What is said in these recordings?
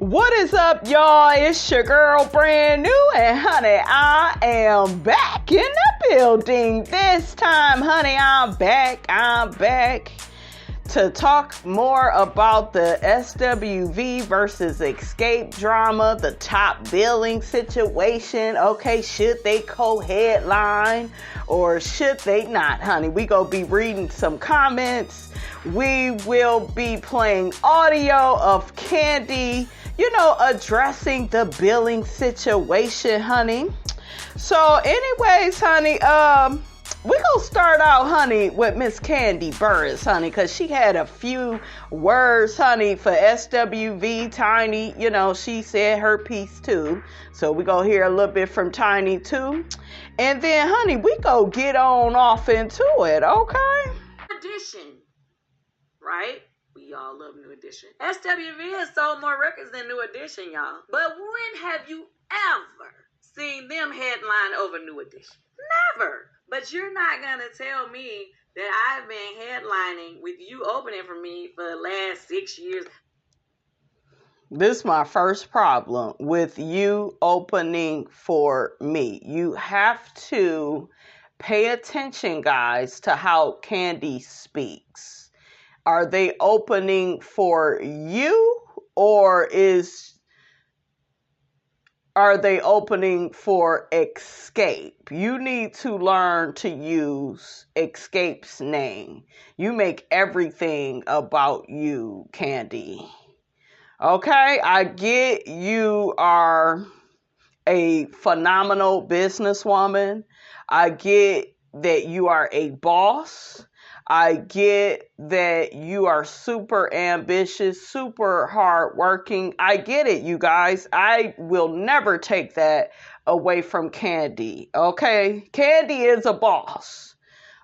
What is up, y'all? It's your girl, brand new, and honey, I am back in the building. This time, honey, I'm back to talk more about the SWV versus Escape drama, the top billing situation. Okay, should they co-headline or should they not, honey? We gonna be reading some comments. We will be playing audio of Kandi, addressing the billing situation, honey. So anyways, honey, we're going to start out, honey, with Miss Kandi Burris, honey, because she had a few words, honey, for SWV. Tiny, she said her piece, too. So we're going to hear a little bit from Tiny, too. And then, honey, we go get on off into it, okay? Edition, right? We all love New Edition. SWV has sold more records than New Edition, y'all. But when have you ever seen them headline over New Edition? Never. But you're not going to tell me that I've been headlining with you opening for me for the last 6 years. This is my first problem with you opening for me. You have to pay attention, guys, to how Kandi speaks. Are they opening for you, or are they opening for Escape? You need to learn to use Escape's name. You make everything about you, Kandi. Okay, I get you are a phenomenal businesswoman. I get that you are a boss. I get that you are super ambitious, super hardworking. I get it, you guys. I will never take that away from Kandi. Okay? Kandi is a boss.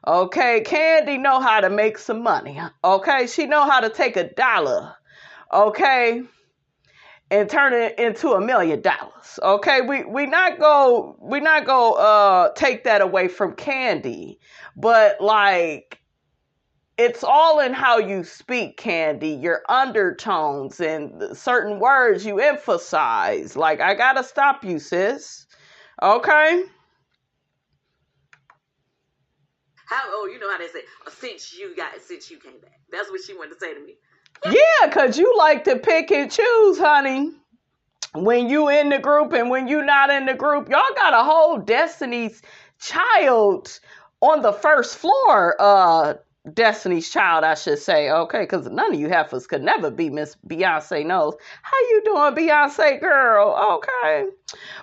Okay? Kandi know how to make some money. Okay? She know how to take $1. Okay? And turn it into $1 million. Okay? We not go take that away from Kandi. But it's all in how you speak, Kandi, your undertones and certain words you emphasize. I gotta stop you, sis. Okay? You know how they say, since you came back. That's what she wanted to say to me. Yeah, because you like to pick and choose, honey. When you in the group and when you not in the group. Y'all got a whole Destiny's Child on the first floor, Destiny's Child, I should say, okay, because none of you heifers could never be Miss Beyonce knows. How you doing, Beyonce girl? Okay.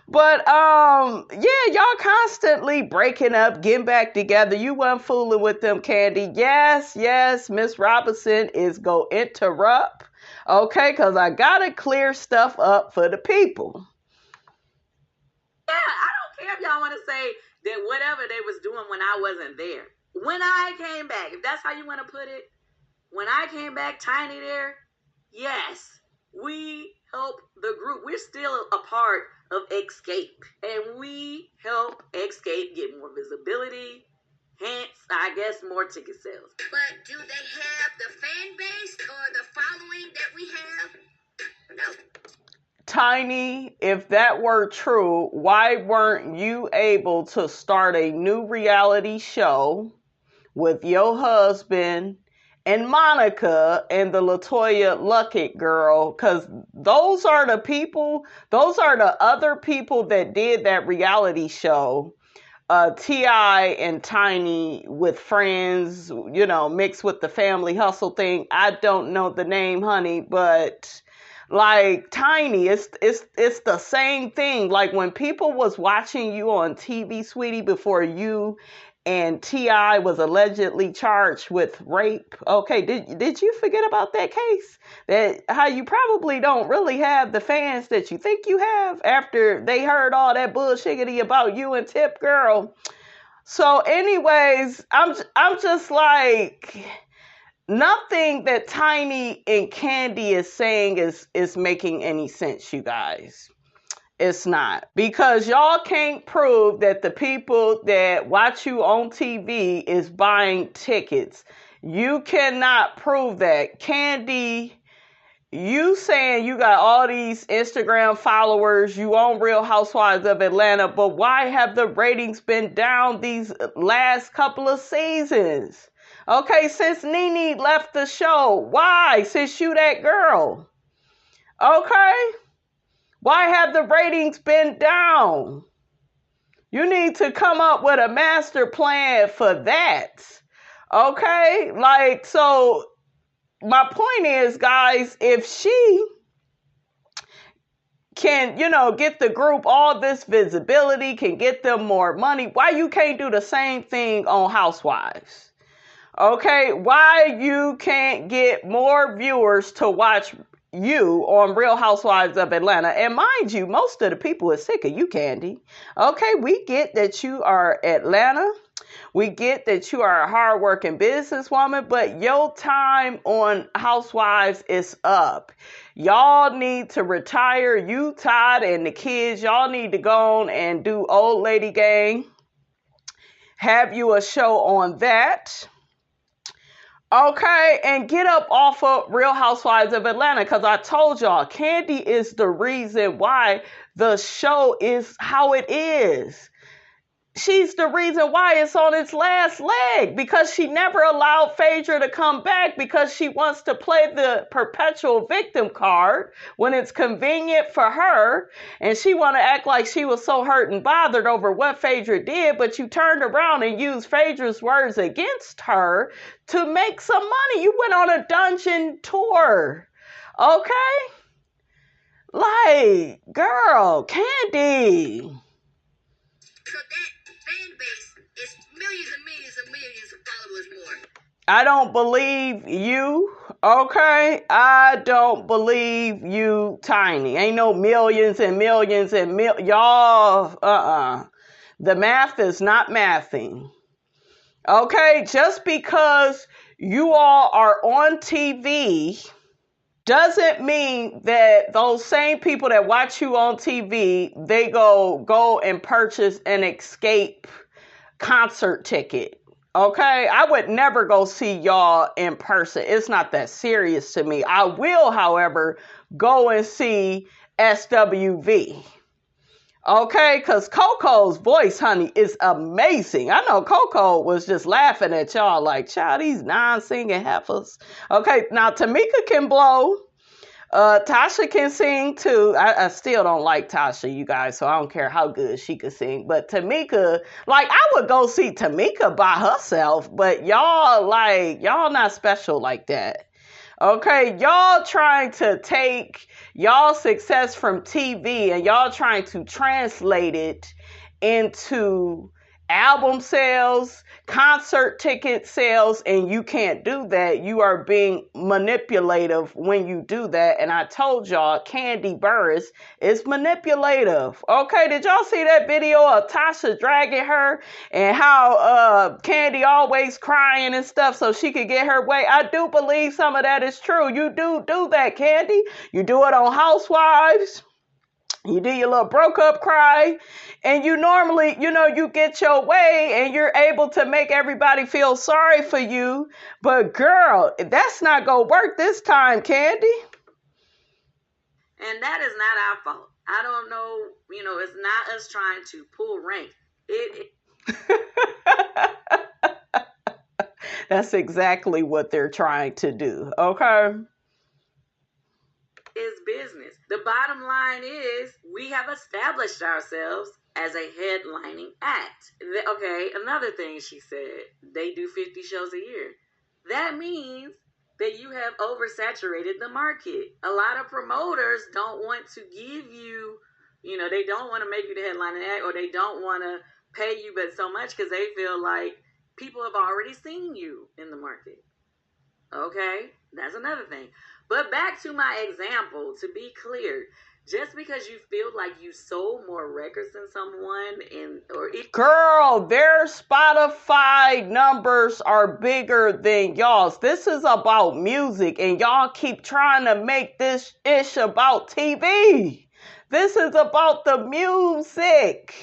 But, yeah, y'all constantly breaking up, getting back together. You wasn't fooling with them, Kandi. Yes, Miss Robinson is go interrupt, okay, because I gotta clear stuff up for the people. Yeah, I don't care if y'all want to say that whatever they was doing when I wasn't there. When I came back, if that's how you want to put it, when I came back, Tiny there, yes, we help the group. We're still a part of Escape, and we help Escape get more visibility, hence, I guess, more ticket sales. But do they have the fan base or the following that we have? No. Tiny, if that were true, why weren't you able to start a new reality show with your husband and Monica and the LaToya Luckett girl? Because those are the other people that did that reality show. T.I. and Tiny with friends, mixed with the Family Hustle thing. I don't know the name, honey, but Tiny, it's the same thing. When people was watching you on TV, sweetie, before you and T.I. was allegedly charged with rape. Okay, did you forget about that case? That how you probably don't really have the fans that you think you have after they heard all that bullshiggity about you and Tip girl. So anyways, I'm just nothing that Tiny and Kandi is saying is making any sense, you guys. It's not. Because y'all can't prove that the people that watch you on TV is buying tickets. You cannot prove that. Kandi you saying you got all these Instagram followers, you on Real Housewives of Atlanta, but why have the ratings been down these last couple of seasons? Okay, since Nene left the show. Why? Since you that girl. Okay? Why have the ratings been down? You need to come up with a master plan for that. Okay? Like, so my point is, guys, if she can, get the group all this visibility, can get them more money, why you can't do the same thing on Housewives? Okay? Why you can't get more viewers to watch you on Real Housewives of Atlanta? And mind you, most of the people are sick of you, Kandi. Okay, we get that you are Atlanta. We get that you are a hardworking businesswoman, but your time on Housewives is up. Y'all need to retire. You, Todd, and the kids, y'all need to go on and do Old Lady Gang. Have you a show on that. Okay, and get up off of Real Housewives of Atlanta, because I told y'all, Kandi is the reason why the show is how it is. She's the reason why it's on its last leg, because she never allowed Phaedra to come back because she wants to play the perpetual victim card when it's convenient for her, and she want to act like she was so hurt and bothered over what Phaedra did, but you turned around and used Phaedra's words against her to make some money. You went on a dungeon tour, okay? Like, girl, Kandi. So that fan base is millions and millions and millions of followers more. I don't believe you, okay? I don't believe you, Tiny. Ain't no millions and millions and y'all, The math is not mathing. Okay? Just because you all are on TV doesn't mean that those same people that watch you on TV, they go and purchase an Escape concert ticket. Okay? I would never go see y'all in person. It's not that serious to me. I will, however, go and see SWV. Okay? Because Coco's voice, honey, is amazing. I know Coco was just laughing at y'all like, child, these non-singing heifers. Okay, now Tamika can blow. Tasha can sing too. I still don't like Tasha, you guys, so I don't care how good she could sing. But Tamika, like, I would go see Tamika by herself, but y'all not special like that. Okay, y'all trying to take y'all success from TV and y'all trying to translate it into album sales, concert ticket sales, and you can't do that. You are being manipulative when you do that. And I told y'all, Kandi Burruss is manipulative. Okay, did y'all see that video of Tasha dragging her and how Kandi always crying and stuff so she could get her way? I do believe some of that is true. You do that, Kandi. You do it on Housewives. You do your little broke up cry, and you normally, you get your way and you're able to make everybody feel sorry for you. But girl, that's not going to work this time, Kandi. And that is not our fault. I don't know, it's not us trying to pull rank. That's exactly what they're trying to do, okay? Is business. The bottom line is we have established ourselves as a headlining act. Okay, another thing she said, they do 50 shows a year. That means that you have oversaturated the market. A lot of promoters don't want to give you, they don't want to make you the headlining act, or they don't want to pay you but so much because they feel like people have already seen you in the market. Okay, that's another thing. But back to my example, to be clear, just because you feel like you sold more records than someone, girl, their Spotify numbers are bigger than y'all's. This is about music, and y'all keep trying to make this ish about TV. This is about the music.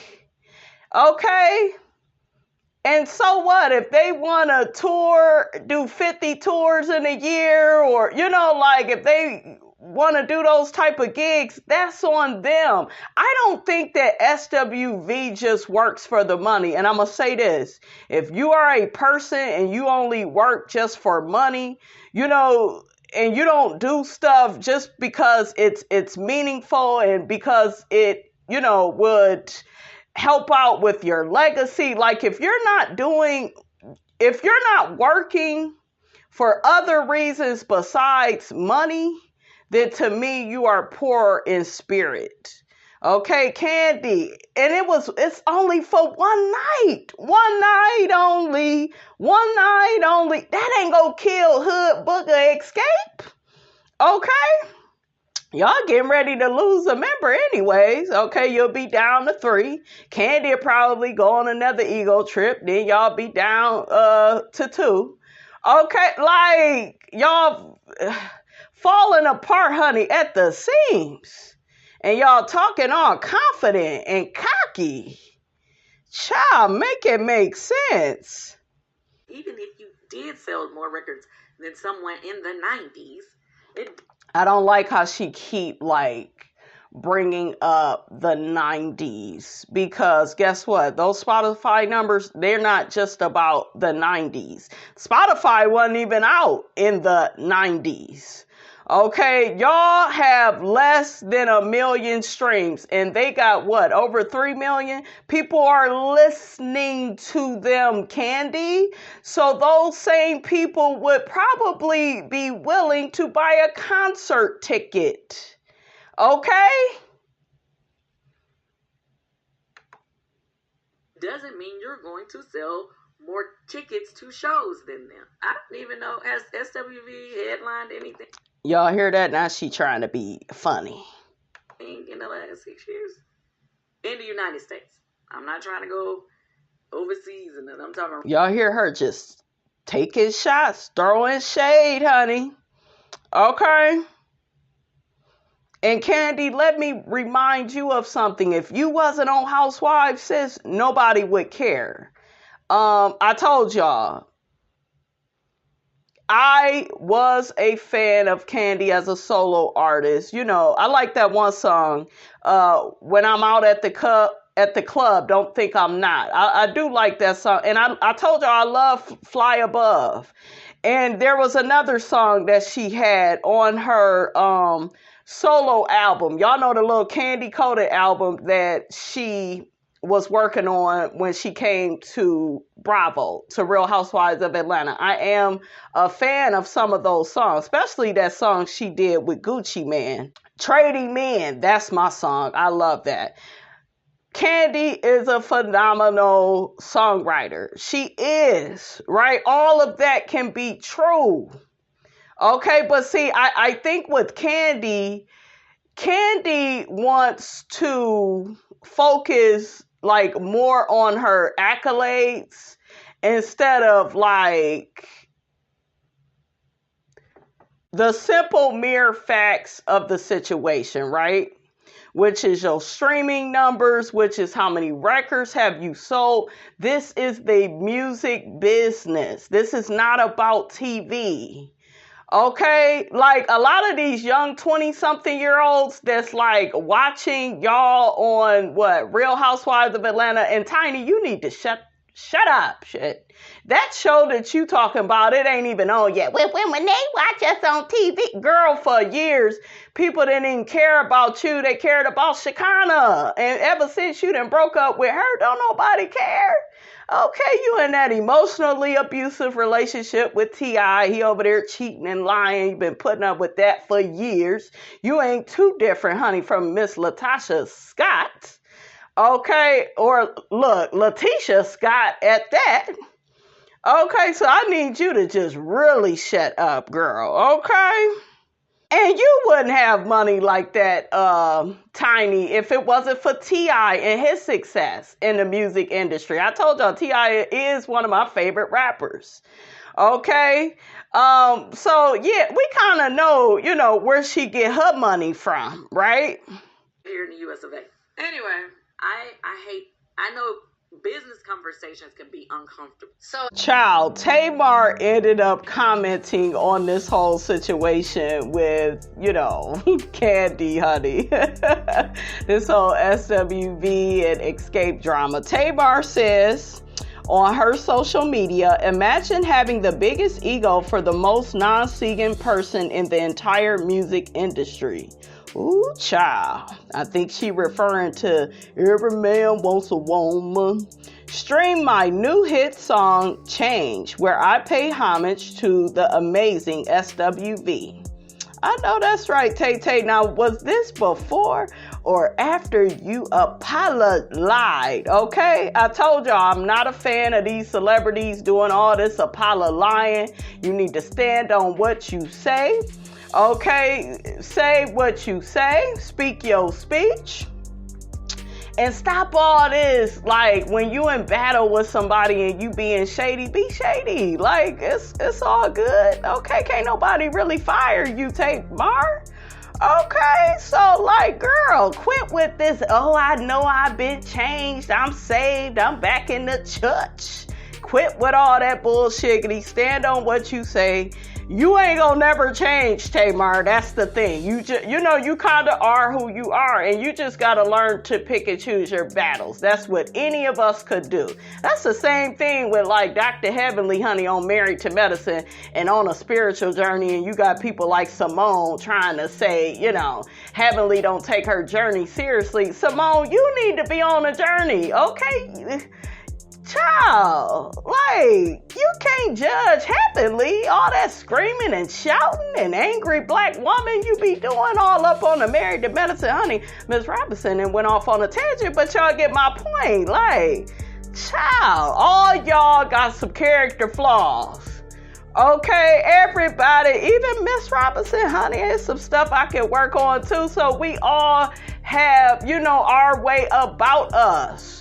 Okay? And so what? If they want to tour, do 50 tours in a year, or, if they want to do those type of gigs, that's on them. I don't think that SWV just works for the money. And I'm going to say this. If you are a person and you only work just for money, you know, and you don't do stuff just because it's meaningful and because it, you know, would help out with your legacy. Like if you're not working for other reasons besides money, then to me, you are poor in spirit. Okay, Kandi. And it's only for one night. One night only. One night only. That ain't gonna kill Hood Booger Escape. Okay? Y'all getting ready to lose a member anyways. Okay, you'll be down to 3. Kandi will probably go on another ego trip. Then y'all be down to 2. Okay, like y'all falling apart, honey, at the seams. And y'all talking all confident and cocky. Child, make it make sense. Even if you did sell more records than someone in the 90s, I don't like how she keep like bringing up the 90s, because guess what? Those Spotify numbers, they're not just about the 90s. Spotify wasn't even out in the 90s. Okay, y'all have less than 1 million streams and they got what, over 3 million? People are listening to them, Kandi. So those same people would probably be willing to buy a concert ticket. Okay? Doesn't mean you're going to sell more tickets to shows than them. I don't even know, has SWV headlined anything Y'all hear that? Now she trying to be funny. in the last 6 years in the United States. I'm not trying to go overseas, and I'm talking. Y'all hear her just taking shots, throwing shade, honey. Okay. And Kandi, let me remind you of something. If you wasn't on Housewives, sis, nobody would care. I told y'all, I was a fan of Kandi as a solo artist. You know, I like that one song, When I'm Out at the Club, Don't Think I'm Not. I do like that song. And I told y'all I love Fly Above. And there was another song that she had on her solo album. Y'all know the little candy coated album that she was working on when she came to Bravo, to Real Housewives of Atlanta. I am a fan of some of those songs, especially that song she did with Gucci Mane. Trading Men, that's my song. I love that. Kandi is a phenomenal songwriter. She is, right? All of that can be true. Okay, but see, I think with Kandi wants to focus like more on her accolades instead of like the simple mere facts of the situation, right? Which is your streaming numbers, which is how many records have you sold. This is the music business. This is not about TV. Okay, like a lot of these young 20-something-year-olds that's like watching y'all on what, Real Housewives of Atlanta, and Tiny, you need to shut up, shit. That show that you talking about, it ain't even on yet. When they watch us on TV, girl, for years, people didn't even care about you. They cared about Shekinah. And ever since you done broke up with her, don't nobody care. Okay, you in that emotionally abusive relationship with T.I. He over there cheating and lying. You've been putting up with that for years. You ain't too different, honey, from Miss Latasha Scott. Okay, or look, Letitia Scott at that. Okay, so I need you to just really shut up, girl, okay? And you wouldn't have money like that, Tiny, if it wasn't for T.I. and his success in the music industry. I told y'all T.I. is one of my favorite rappers. Okay? So, yeah, we kind of know, you know, where she get her money from, right? Here in the US of A. Anyway, I know business conversations can be uncomfortable. So, Child, Tamar ended up commenting on this whole situation with, Kandi, honey. This whole SWV and escape drama. Tamar says on her social media, imagine having the biggest ego for the most non-singing person in the entire music industry. Ooh, child. I think she referring to every man wants a woman. Stream my new hit song, Change, where I pay homage to the amazing SWV. I know that's right, Tay-Tay. Now, was this before or after you apologized? Okay? I told y'all I'm not a fan of these celebrities doing all this lying. You need to stand on what you say. Okay? Say what you say. Speak your speech. And stop all this, like, when you in battle with somebody and you being shady, be shady. Like, it's all good. Okay, can't nobody really fire you, Tamar. Okay, so, like, girl, quit with this, oh, I know I've been changed, I'm saved, I'm back in the church. Quit with all that bullshit. Stand on what you say. You ain't gonna never change, Tamar. That's the thing. You kind of are who you are, and you just gotta learn to pick and choose your battles. That's what any of us could do. That's the same thing with like Dr. Heavenly, honey, on Married to Medicine and on a spiritual journey, and you got people like Simone trying to say, Heavenly don't take her journey seriously. Simone, you need to be on a journey, okay? Child, like, you can't judge Heavenly. All that screaming and shouting and angry black woman you be doing all up on the Married to Medicine, honey. Miss Robinson and went off on a tangent, but y'all get my point. Like, child, all y'all got some character flaws. Okay, everybody, even Miss Robinson, honey, there's some stuff I can work on too. So we all have, our way about us.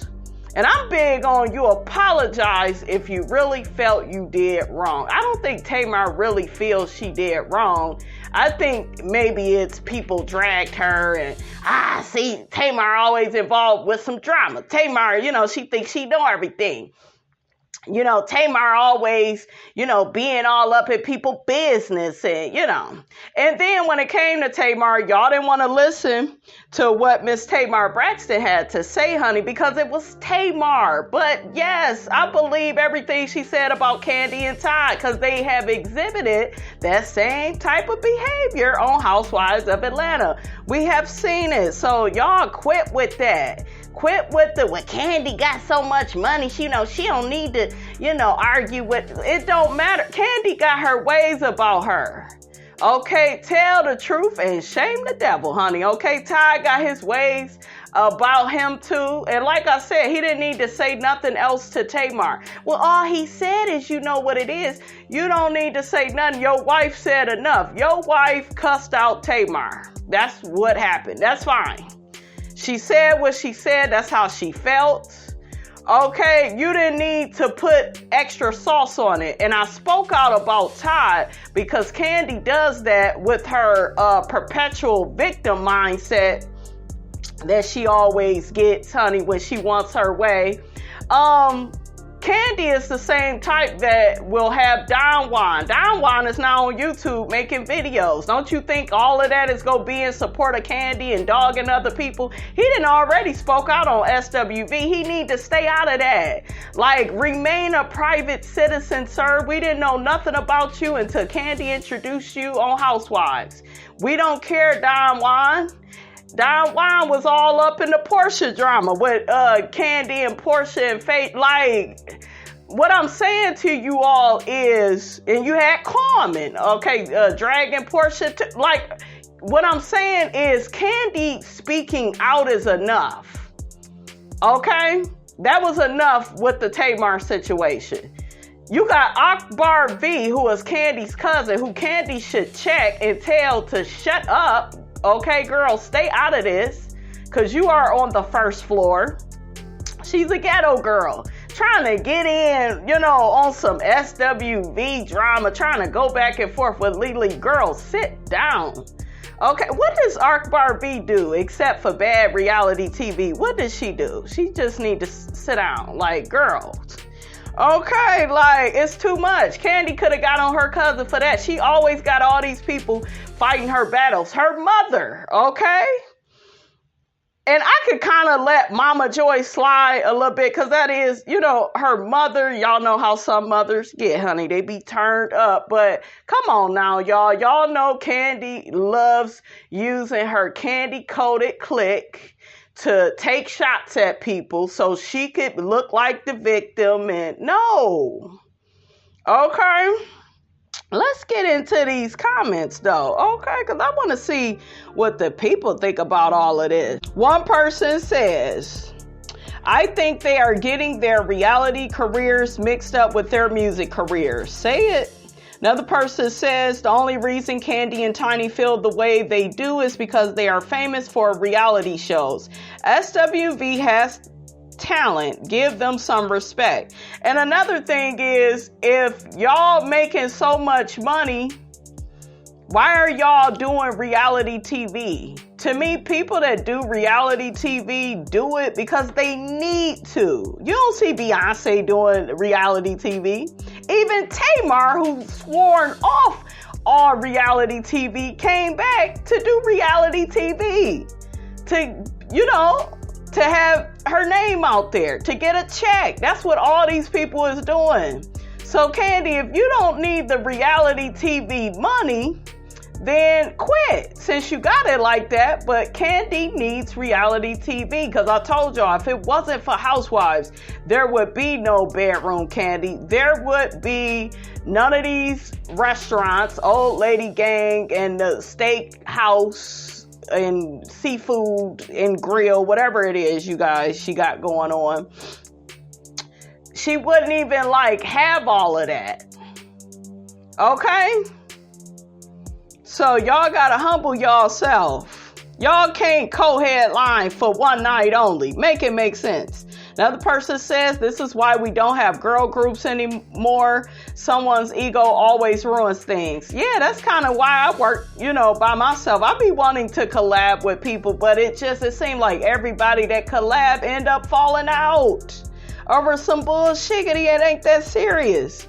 And I'm big on you apologize if you really felt you did wrong. I don't think Tamar really feels she did wrong. I think maybe it's people dragged her and, see, Tamar always involved with some drama. Tamar, she thinks she know everything. Tamar always, being all up in people's business and, And then when it came to Tamar, y'all didn't want to listen to what Miss Tamar Braxton had to say, honey, because it was Tamar. But yes, I believe everything she said about Kandi and Todd because they have exhibited that same type of behavior on Housewives of Atlanta. We have seen it. So y'all quit with that. Quit with when Kandi got so much money, she don't need to, argue with, it don't matter. Kandi got her ways about her. Okay, tell the truth and shame the devil, honey. Okay, Ty got his ways about him too. And like I said, he didn't need to say nothing else to Tamar. Well, all he said is, you know what it is. You don't need to say nothing. Your wife said enough. Your wife cussed out Tamar. That's what happened. That's fine. She said what she said. That's how she felt. Okay, you didn't need to put extra sauce on it. And I spoke out about Todd because Kandi does that with her perpetual victim mindset that she always gets, honey, when she wants her way. Kandi is the same type that will have Don Juan. Don Juan is now on YouTube making videos. Don't you think all of that is going to be in support of Kandi and dogging other people? He didn't already spoke out on SWV. He need to stay out of that. Like, remain a private citizen, sir. We didn't know nothing about you until Kandi introduced you on Housewives. We don't care, Don Juan. Don Juan was all up in the Portia drama with Kandi and Portia and Faith. Like, what I'm saying to you all is, and you had Carmen, okay, dragging Portia. Like, what I'm saying is Kandi speaking out is enough. Okay? That was enough with the Tamar situation. You got Akbar V, who is Kandi's cousin, who Kandi should check and tell to shut up. Okay, girl, stay out of this because you are on the first floor. She's a ghetto girl trying to get in, on some SWV drama, trying to go back and forth with Lily. Girl, sit down. Okay, what does Akbar B do except for bad reality TV? What does she do? She just need to sit down. Like, girl. Okay, like, it's too much. Kandi could have got on her cousin for that. She always got all these people fighting her battles. Her mother, okay? And I could kind of let Mama Joy slide a little bit because that is, you know, her mother. Y'all know how some mothers get, honey. They be turned up. But come on now, y'all. Y'all know Kandi loves using her candy-coated click to take shots at people so she could look like the victim. And no. Okay. Let's get into these comments though, okay? Because I want to see what the people think about all of this. One person says, I think they are getting their reality careers mixed up with their music careers. Say it. Another person says, the only reason Kandi and Tiny feel the way they do is because they are famous for reality shows. SWV has talent. Give them some respect. And another thing is, if y'all making so much money, why are y'all doing reality TV? To me, people that do reality TV do it because they need to. You don't see Beyonce doing reality TV. Even Tamar, who sworn off all reality TV, came back to do reality TV. To, you know, to have her name out there, to get a check. That's what all these people is doing. So Kandi, if you don't need the reality TV money, then quit since you got it like that. But Kandi needs reality TV because I told y'all, if it wasn't for Housewives, there would be no bedroom Kandi. There would be none of these restaurants, Old Lady Gang and the steak house and seafood and grill, whatever it is, you guys, she got going on. She wouldn't even like have all of that. Okay? So y'all gotta humble yourself. Y'all can't co-headline for one night only. Make it make sense. Another person says, this is why we don't have girl groups anymore. Someone's ego always ruins things. Yeah, that's kind of why I work, you know, by myself. I be wanting to collab with people, but it seemed like everybody that collab end up falling out over some bullshiggity. It ain't that serious.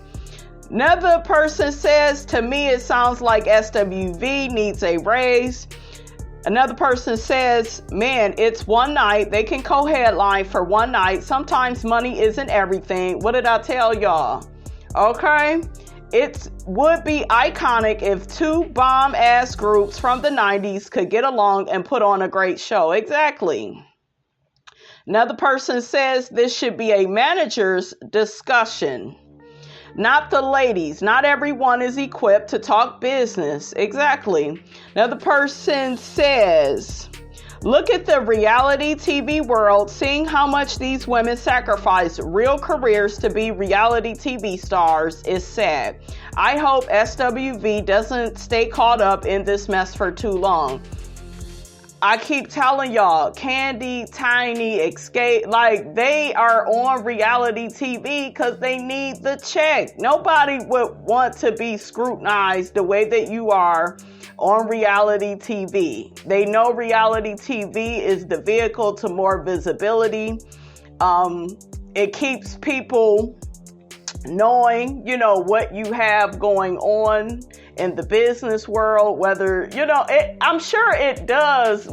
Another person says, to me, it sounds like SWV needs a raise. Another person says, man, it's one night. They can co-headline for one night. Sometimes money isn't everything. What did I tell y'all? Okay. It would be iconic if two bomb-ass groups from the 90s could get along and put on a great show. Exactly. Another person says this should be a manager's discussion. Not the ladies. Not everyone is equipped to talk business. Exactly. Another person says, look at the reality TV world, seeing how much these women sacrifice real careers to be reality TV stars is sad. I hope SWV doesn't stay caught up in this mess for too long. I keep telling y'all, Kandi, Tiny, Escape, like they are on reality TV because they need the check. Nobody would want to be scrutinized the way that you are on reality TV. They know reality TV is the vehicle to more visibility. It keeps people knowing, you know, what you have going on in the business world, whether, you know, I'm sure it does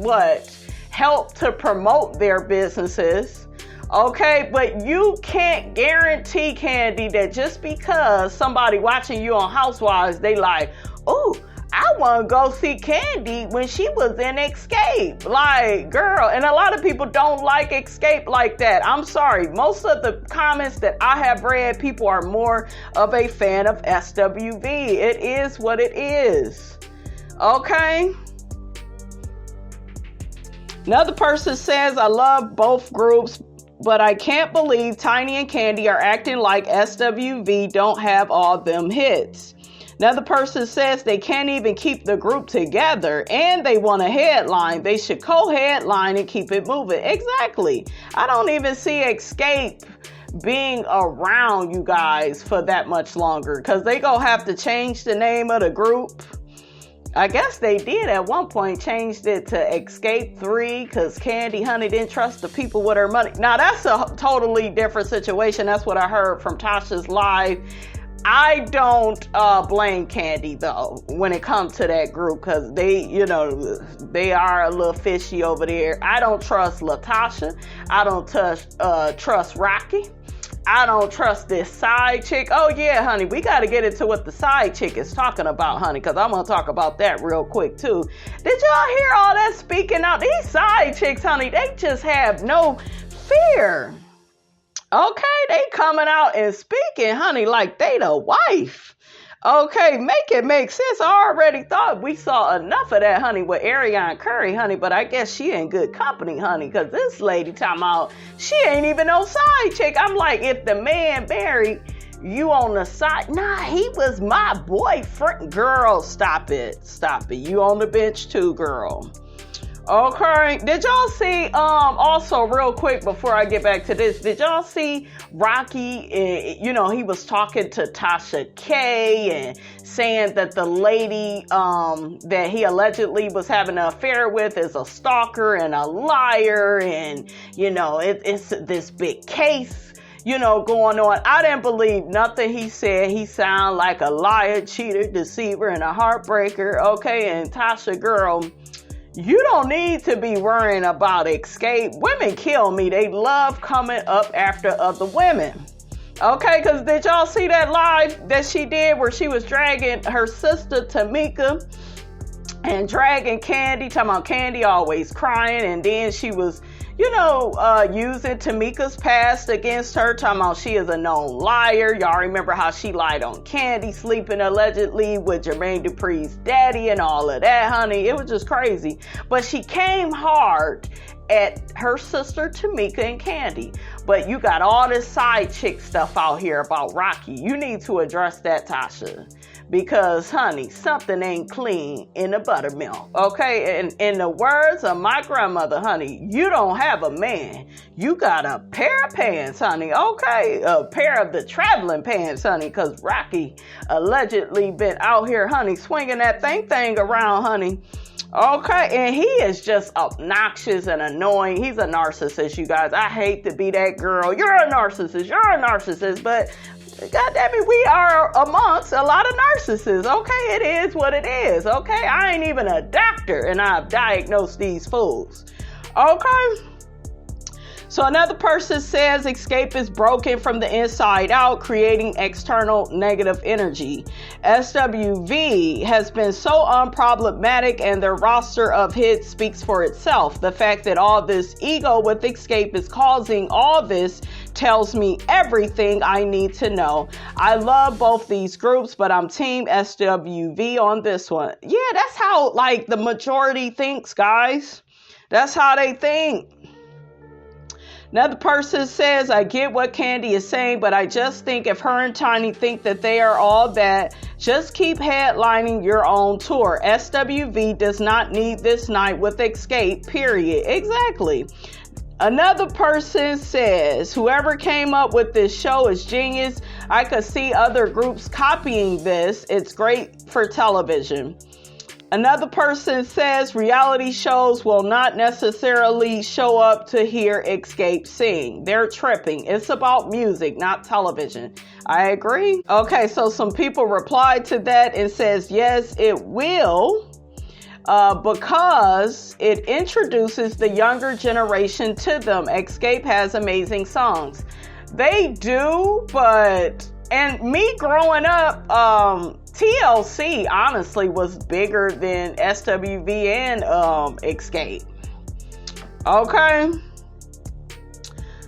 help to promote their businesses. Okay, but you can't guarantee, Kandi, that just because somebody watching you on Housewives, they like, oh, I want to go see Kandi when she was in Escape. Like, girl, and a lot of people don't like Escape like that. I'm sorry. Most of the comments that I have read, people are more of a fan of SWV. It is what it is. Okay? Another person says, I love both groups, but I can't believe Tiny and Kandi are acting like SWV don't have all them hits. Another person says they can't even keep the group together and they want a headline. They should co-headline and keep it moving. Exactly. I don't even see Escape being around, you guys, for that much longer because they gonna have to change the name of the group. I guess they did at one point, changed it to Escape 3 because Kandi, honey, didn't trust the people with her money. Now, that's a totally different situation. That's what I heard from Tasha's live. I don't blame Kandi, though, when it comes to that group, because they, they are a little fishy over there. I don't trust Latasha. I don't trust Rocky. I don't trust this side chick. Oh, yeah, honey, we got to get into what the side chick is talking about, honey, because I'm going to talk about that real quick, too. Did y'all hear all that speaking out? These side chicks, honey, they just have no fear. Okay, they coming out and speaking, honey, like they the wife. Okay, make it make sense. I already thought we saw enough of that, honey, with Ariana Curry, honey, but I guess she in good company, honey, because this lady talking about she ain't even no side chick. I'm like, if the man married, you on the side? Nah, he was my boyfriend. Girl, stop it. Stop it. You on the bench too, girl. Okay, did y'all see, also real quick before I get back to this, did y'all see Rocky, he was talking to Tasha K and saying that the lady that he allegedly was having an affair with is a stalker and a liar, and, it's this big case, going on. I didn't believe nothing he said. He sounded like a liar, cheater, deceiver, and a heartbreaker, okay, and Tasha, girl, you don't need to be worrying about Escape. Women kill me. They love coming up after other women. Okay, because did y'all see that live that she did where she was dragging her sister Tamika and dragging Kandi, talking about Kandi always crying, and then she was, using Tamika's past against her, talking about she is a known liar. Y'all remember how she lied on Kandi, sleeping allegedly with Jermaine Dupri's daddy and all of that, honey. It was just crazy. But she came hard at her sister Tamika and Kandi. But you got all this side chick stuff out here about Rocky. You need to address that, Tasha. Because, honey, something ain't clean in the buttermilk, okay? And in the words of my grandmother, honey, you don't have a man. You got a pair of pants, honey, okay? A pair of the traveling pants, honey, because Rocky allegedly been out here, honey, swinging that thing around, honey. Okay, and he is just obnoxious and annoying. He's a narcissist, you guys. I hate to be that girl. You're a narcissist, but God damn it, we are amongst a lot of narcissists. Okay, it is what it is. Okay, I ain't even a doctor and I've diagnosed these fools. Okay. So another person says Escape is broken from the inside out, creating external negative energy. SWV has been so unproblematic and their roster of hits speaks for itself. The fact that all this ego with Escape is causing all this tells me everything I need to know. I love both these groups, but I'm team SWV on this one. Yeah, that's how the majority thinks, guys. That's how they think. Another person says, I get what Kandi is saying, but I just think if her and Tiny think that they are all that, just keep headlining your own tour. SWV does not need this night with Escape, period. Exactly. Another person says, whoever came up with this show is genius. I could see other groups copying this. It's great for television. Another person says reality shows will not necessarily show up to hear Escape sing. They're tripping. It's about music, not television. I agree. Okay, so some people replied to that and says, yes, it will, because it introduces the younger generation to them. Escape has amazing songs. They do, and me growing up, TLC honestly was bigger than SWV and Escape. Okay.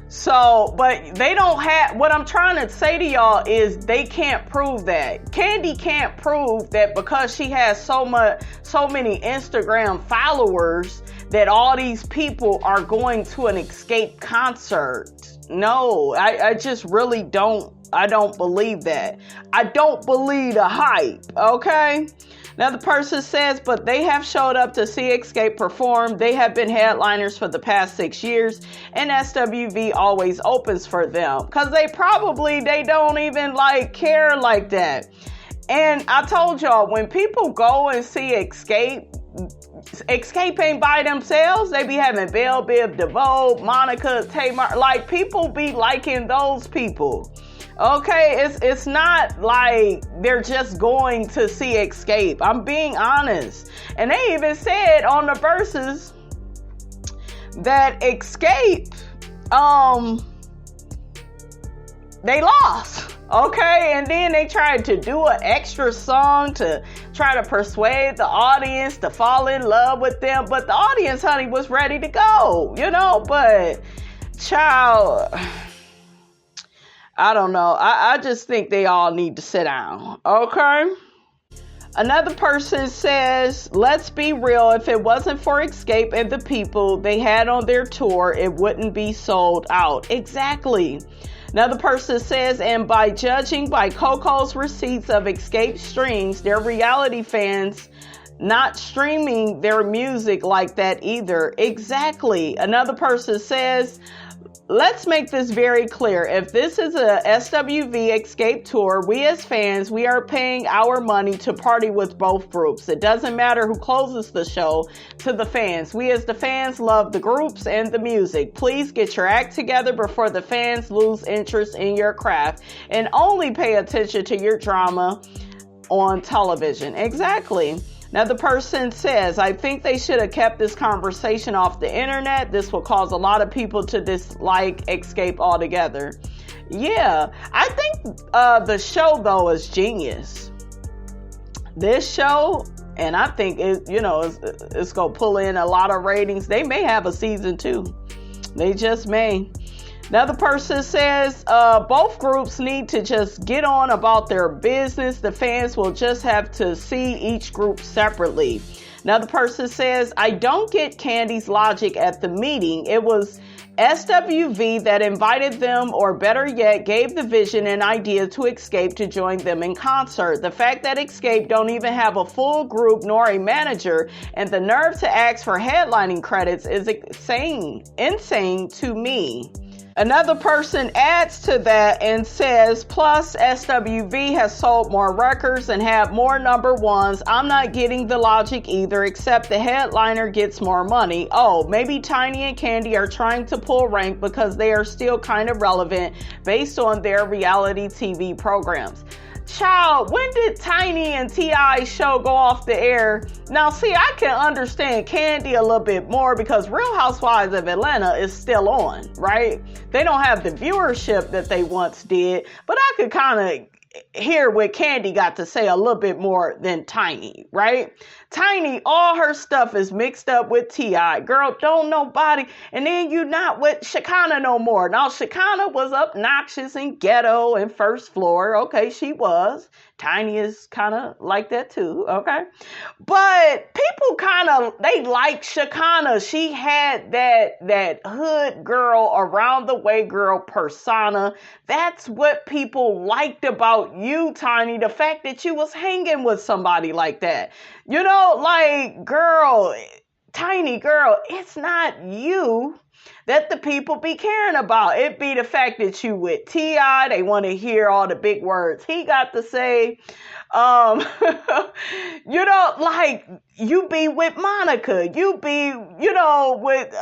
So, but they don't have, what I'm trying to say to y'all is they can't prove that. Kandi can't prove that because she has so many Instagram followers that all these people are going to an Escape concert. No, I just really don't. I don't believe that. I don't believe the hype, okay? Another person says, but they have showed up to see Escape perform. They have been headliners for the past 6 years, and SWV always opens for them. Because they don't even care like that. And I told y'all, when people go and see Escape ain't by themselves. They be having Belle Biv DeVoe, Monica, Tamar. Like, people be liking those people. Okay, it's not like they're just going to see Escape. I'm being honest. And they even said on the verses that Escape, they lost. Okay, and then they tried to do an extra song to try to persuade the audience to fall in love with them. But the audience, honey, was ready to go, but child, I don't know. I just think they all need to sit down. Okay. Another person says, let's be real. If it wasn't for Escape and the people they had on their tour, it wouldn't be sold out. Exactly. Another person says, and by judging by Coco's receipts of Escape streams, their reality fans not streaming their music like that either. Exactly. Another person says, let's make this very clear. If this is a SWV Escape tour, we as fans, we are paying our money to party with both groups. It doesn't matter who closes the show to the fans. We as the fans love the groups and the music. Please get your act together before the fans lose interest in your craft and only pay attention to your drama on television. Exactly. Now, the person says, I think they should have kept this conversation off the internet. This will cause a lot of people to dislike Escape altogether. Yeah, I think the show, though, is genius. This show, and I think it's going to pull in a lot of ratings. They may have a season 2. They just may. Another person says, both groups need to just get on about their business. The fans will just have to see each group separately. Another person says, I don't get Kandi's logic at the meeting. It was SWV that invited them, or better yet, gave the vision and idea to Escape to join them in concert. The fact that Escape don't even have a full group nor a manager, and the nerve to ask for headlining credits is insane to me. Another person adds to that and says, plus SWV has sold more records and have more number ones. I'm not getting the logic either, except the headliner gets more money. Oh, maybe Tiny and Kandi are trying to pull rank because they are still kind of relevant based on their reality TV programs. Child, when did Tiny and T.I.'s show go off the air? Now, see, I can understand Kandi a little bit more because Real Housewives of Atlanta is still on, right? They don't have the viewership that they once did, but I could kind of hear what Kandi got to say a little bit more than Tiny, right? Tiny, all her stuff is mixed up with T.I. Girl, don't nobody. And then you not with Shekinah no more. Now, Shekinah was obnoxious and ghetto and first floor. Okay, she was. Tiny is kind of like that too, okay? But people kind of, they like Shekinah. She had that hood girl, around the way girl persona. That's what people liked about you, Tiny. The fact that you was hanging with somebody like that. Like, girl, Tiny girl, it's not you that the people be caring about. It be the fact that you with T.I. They want to hear all the big words he got to say. Like, you be with Monica. You be, with,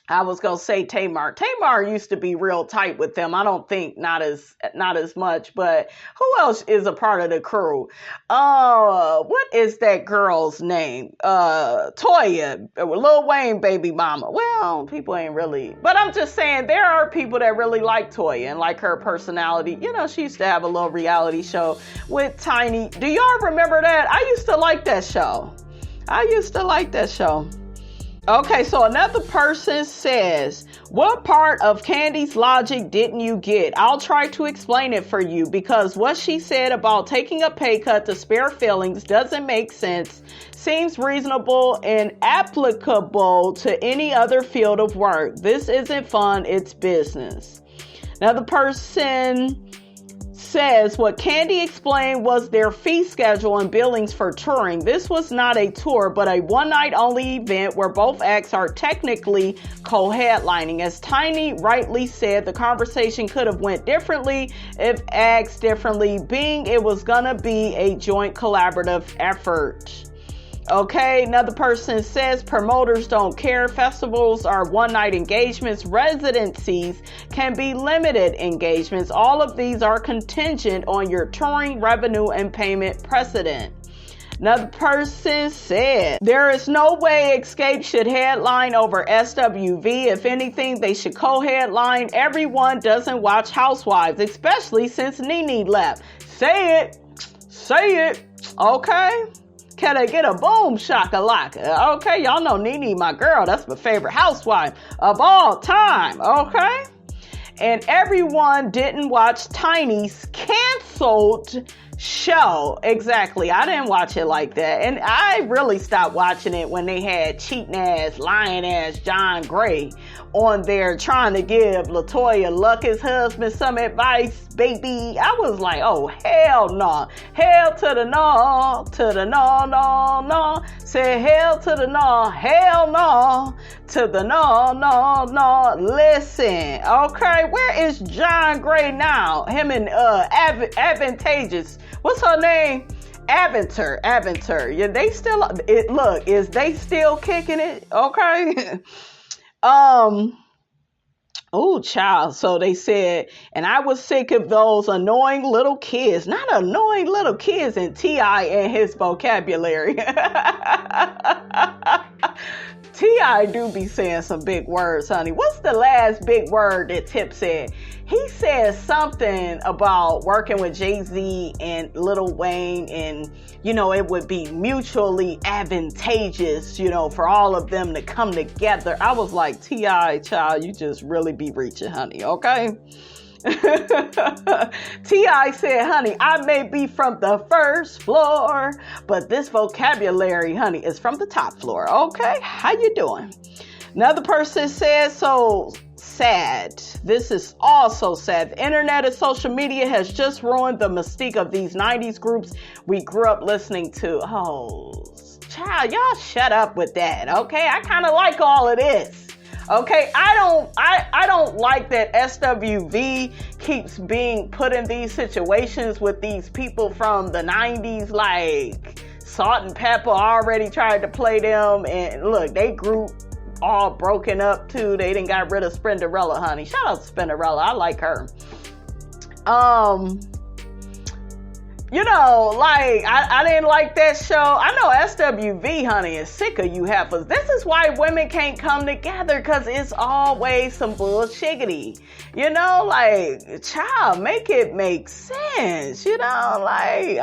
I was going to say Tamar. Tamar used to be real tight with them. I don't think not as much, but who else is a part of the crew? What is that girl's name? Toya, Lil Wayne baby mama. Well, people ain't really, but I'm just saying there are people that really like Toya and like her personality. She used to have a little reality show with Tiny. Do y'all remember that? I used to like that show. Okay, so another person says, what part of Kandi's logic didn't you get? I'll try to explain it for you, because what she said about taking a pay cut to spare feelings doesn't make sense, seems reasonable and applicable to any other field of work. This isn't fun, it's business. Another person says what Kandi explained was their fee schedule and billings for touring. This was not a tour, but a one-night only event where both acts are technically co-headlining. As Tiny rightly said, the conversation could have went differently if asked differently, being it was gonna be a joint collaborative effort. Okay, another person says promoters don't care. Festivals are one-night engagements. Residencies can be limited engagements. All of these are contingent on your touring revenue and payment precedent. Another person said, there is no way Escape should headline over SWV. If anything, they should co-headline. Everyone doesn't watch Housewives, especially since Nene left. Say it, okay? Can I get a boom shakalaka? Okay, y'all know Nene, my girl. That's my favorite housewife of all time. Okay? And everyone didn't watch Tiny's canceled show. Exactly. I didn't watch it like that. And I really stopped watching it when they had cheating ass, lying ass John Gray on there trying to give LaToya Luckett's husband some advice, baby. I was like, oh, hell no. Hell to the no, to the no, no, no. Say hell to the no, hell no, to the no, no, no. Listen, okay, where is John Gray now? Him and Advantageous. What's her name? Aventer. Yeah, they still, look, is they still kicking it? Okay. Oh, child. So they said, and I was sick of those annoying little kids, not annoying little kids, and T.I. and his vocabulary. T.I. do be saying some big words, honey. What's the last big word that Tip said? He said something about working with Jay-Z and Lil Wayne, and, you know, it would be mutually advantageous, you know, for all of them to come together. I was like, T.I., child, you just really be reaching, honey, okay? T.I. said, honey, I may be from the first floor, but this vocabulary, honey, is from the top floor. Okay, how you doing? Another person says, so sad. This is also sad. The internet and social media has just ruined the mystique of these 90s groups we grew up listening to. Oh, child, y'all shut up with that, okay? I kind of like all of this. Okay, I don't like that SWV keeps being put in these situations with these people from the 90s, like Salt and Pepper already tried to play them, and look, they group all broken up too. They didn't got rid of Spinderella, honey. Shout out to Spinderella. I like her. You know, like, I didn't like that show. I know SWV, honey, is sick of you heifers. This is why women can't come together, because it's always some bullshiggity. You know, like, child, make it make sense. You know, like,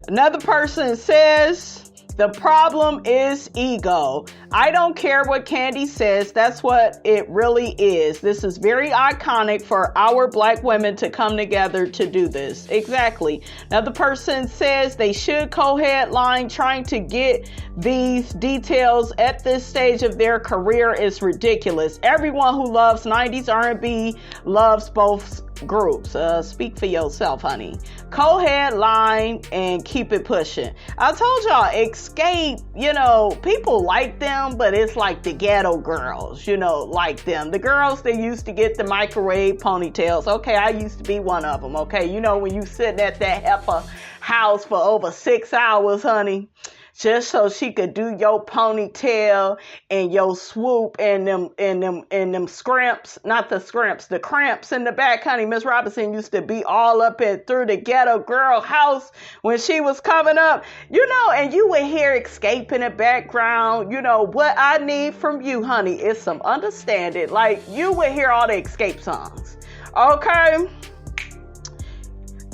Another person says, the problem is ego. I don't care what Kandi says. That's what it really is. This is very iconic for our black women to come together to do this. Exactly. Another person says they should co-headline. Trying to get these details at this stage of their career is ridiculous. Everyone who loves 90s R&B loves both groups. Speak for yourself, honey. Co-headline and keep it pushing. I told y'all, Escape, you know, people like them, but it's like the ghetto girls, you know, like them. The girls that used to get the microwave ponytails. Okay, I used to be one of them, okay? You know, when you sitting at that heifer house for over 6 hours, honey, just so she could do your ponytail and your swoop and them scrimps, not the scrimps, the cramps in the back, honey. Miss Robinson used to be all up and through the ghetto girl house when she was coming up, you know, and you would hear Escape in the background. You know, what I need from you, honey, is some understanding. Like, you would hear all the Escape songs, okay?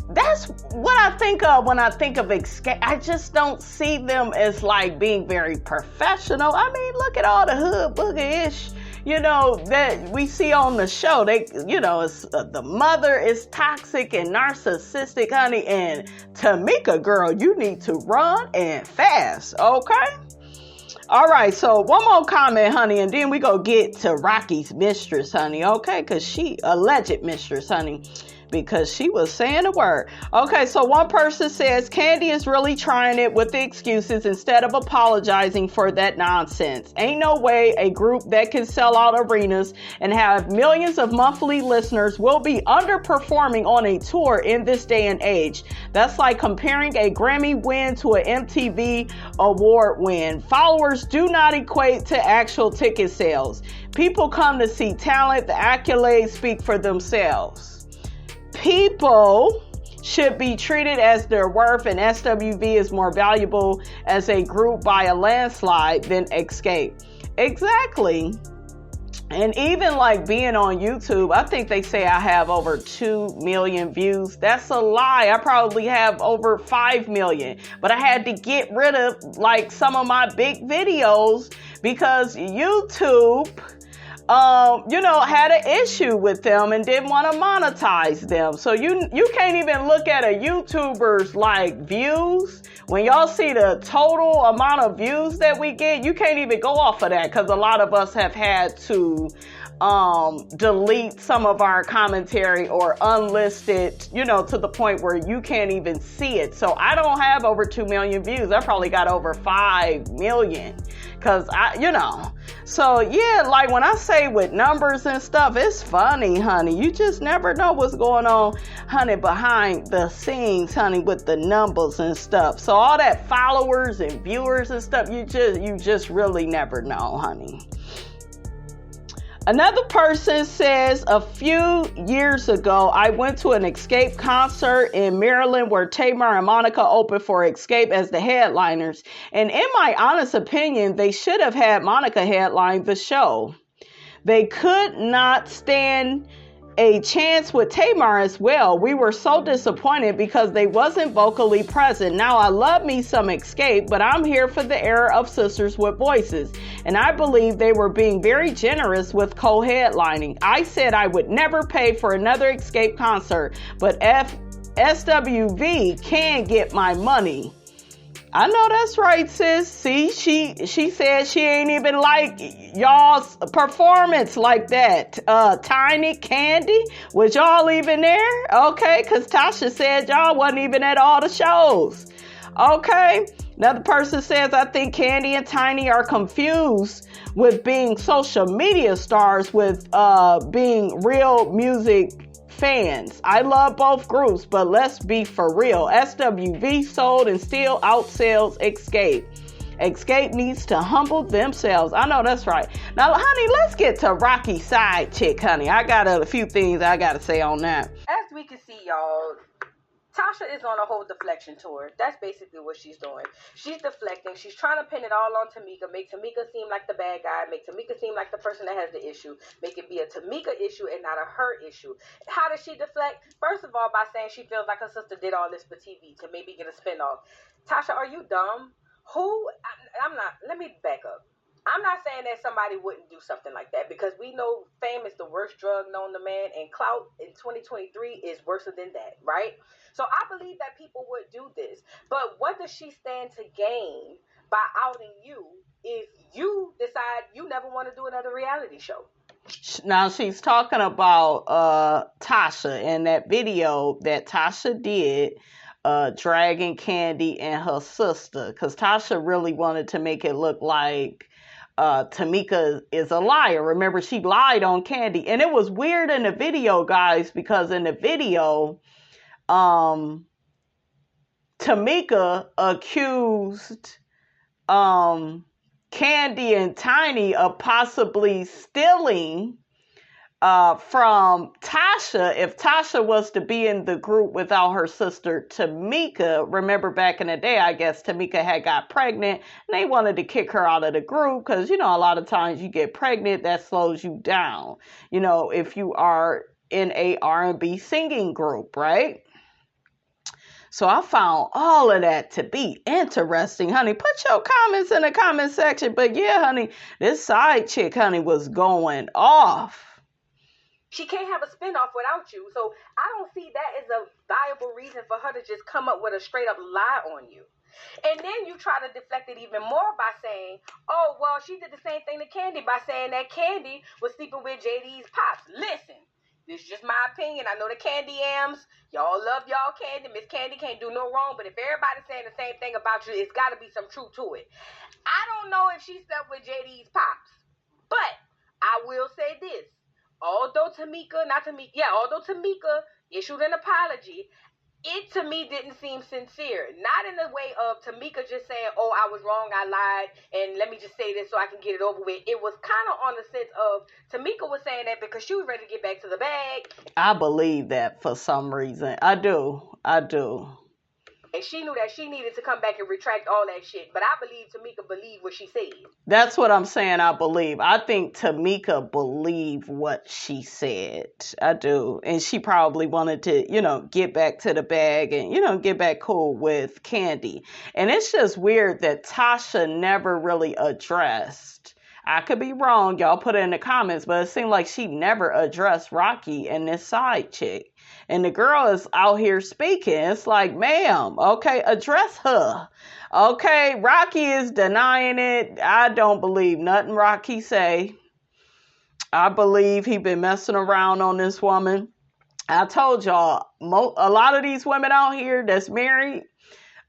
That's what I think of when I think of Escape. I just don't see them as like being very professional. I mean, look at all the hood boogie-ish, you know, that we see on the show. They, you know, it's, the mother is toxic and narcissistic, honey. And Tamika, girl, you need to run and fast, okay? All right, so one more comment, honey, and then we go get to Rocky's mistress, honey, okay? Because she alleged mistress, honey. because she was saying the word. Okay, so one person says Kandi is really trying it with the excuses instead of apologizing for that nonsense. Ain't no way a group that can sell out arenas and have millions of monthly listeners will be underperforming on a tour in this day and age. That's like comparing a Grammy win to an MTV award win. Followers do not equate to actual ticket sales. People come to see talent. The accolades speak for themselves. People should be treated as their worth, and SWV is more valuable as a group by a landslide than Escape. Exactly. And even like being on YouTube, I think they say I have over 2 million views. That's a lie. I probably have over 5 million. But I had to get rid of like some of my big videos because YouTube had an issue with them and didn't want to monetize them. So you can't even look at a YouTuber's like views. When y'all see the total amount of views that we get, you can't even go off of that because a lot of us have had to delete some of our commentary or unlisted, to the point where you can't even see it. So I don't have over 2 million views. I probably got over 5 million because so yeah, like when I say with numbers and stuff, it's funny, honey. You just never know what's going on, honey, behind the scenes, honey, with the numbers and stuff. So all that followers and viewers and stuff, you just really never know, honey. Another person says, a few years ago, I went to an Escape concert in Maryland where Tamar and Monica opened for Escape as the headliners. And in my honest opinion, they should have had Monica headline the show. They could not stand a chance with Tamar as well. We were so disappointed because they wasn't vocally present. Now I love me some Escape, but I'm here for the era of sisters with voices. And I believe they were being very generous with co-headlining. I said I would never pay for another Escape concert, but SWV can get my money. I know that's right, sis. See, she said she ain't even like y'all's performance like that. Tiny, Kandi, was y'all even there? Okay, because Tasha said y'all wasn't even at all the shows. Okay, another person says, I think Kandi and Tiny are confused with being social media stars with being real music fans. I love both groups, but let's be for real. SWV sold and still outsells Escape. Escape needs to humble themselves. I know that's right. Now, honey, let's get to Rocky side chick, honey. I got a few things I got to say on that. As we can see, y'all, Tasha is on a whole deflection tour. That's basically what she's doing. She's deflecting. She's trying to pin it all on Tamika, make Tamika seem like the bad guy, make Tamika seem like the person that has the issue, make it be a Tamika issue and not a her issue. How does she deflect? First of all, by saying she feels like her sister did all this for TV to maybe get a spinoff. Tasha, are you dumb? Let me back up. I'm not saying that somebody wouldn't do something like that because we know fame is the worst drug known to man, and clout in 2023 is worse than that, right? So I believe that people would do this. But what does she stand to gain by outing you if you decide you never want to do another reality show? Now she's talking about Tasha and that video that Tasha did dragging Kandi and her sister, because Tasha really wanted to make it look like Tamika is a liar. Remember, she lied on Kandi. And it was weird in the video, guys, because in the video, Tamika accused Kandi and Tiny of possibly stealing from Tasha if Tasha was to be in the group without her sister Tamika. Remember back in the day, I guess Tamika had got pregnant and they wanted to kick her out of the group because, a lot of times you get pregnant, that slows you down, if you are in a R&B singing group, right? So I found all of that to be interesting, honey. Put your comments in the comment section. But yeah, honey, this side chick, honey, was going off. She can't have a spinoff without you. So I don't see that as a viable reason for her to just come up with a straight up lie on you. And then you try to deflect it even more by saying, oh, well, she did the same thing to Kandi by saying that Kandi was sleeping with JD's pops. Listen, the This is just my opinion. I know the Kandi Ams, y'all love y'all Kandi. Miss Kandi can't do no wrong, but if everybody's saying the same thing about you, it's got to be some truth to it. I don't know if she slept with JD's pops, but I will say this. Although Tamika issued an apology, it to me didn't seem sincere. Not in the way of Tamika just saying, oh, I was wrong, I lied, and let me just say this so I can get it over with. It was kind of on the sense of Tamika was saying that because she was ready to get back to the bag. I believe that for some reason. I do. And she knew that she needed to come back and retract all that shit. But I believe Tamika believed what she said. That's what I'm saying, I believe. I think Tamika believed what she said. I do. And she probably wanted to, get back to the bag and, get back cool with Kandi. And it's just weird that Tasha never really addressed. I could be wrong. Y'all put it in the comments. But it seemed like she never addressed Rocky and this side chick. And the girl is out here speaking. It's like, ma'am, okay, address her. Okay, Rocky is denying it. I don't believe nothing Rocky say. I believe he been messing around on this woman. I told y'all, a lot of these women out here that's married,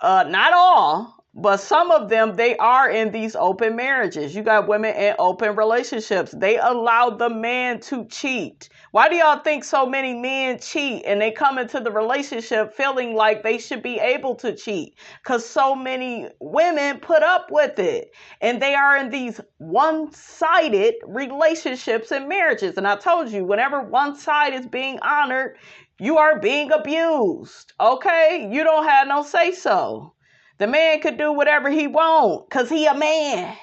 not all, but some of them, they are in these open marriages. You got women in open relationships. They allow the man to cheat. Why do y'all think so many men cheat and they come into the relationship feeling like they should be able to cheat? Because so many women put up with it. And they are in these one-sided relationships and marriages. And I told you, whenever one side is being honored, you are being abused. Okay? You don't have no say-so. The man could do whatever he want because he a man.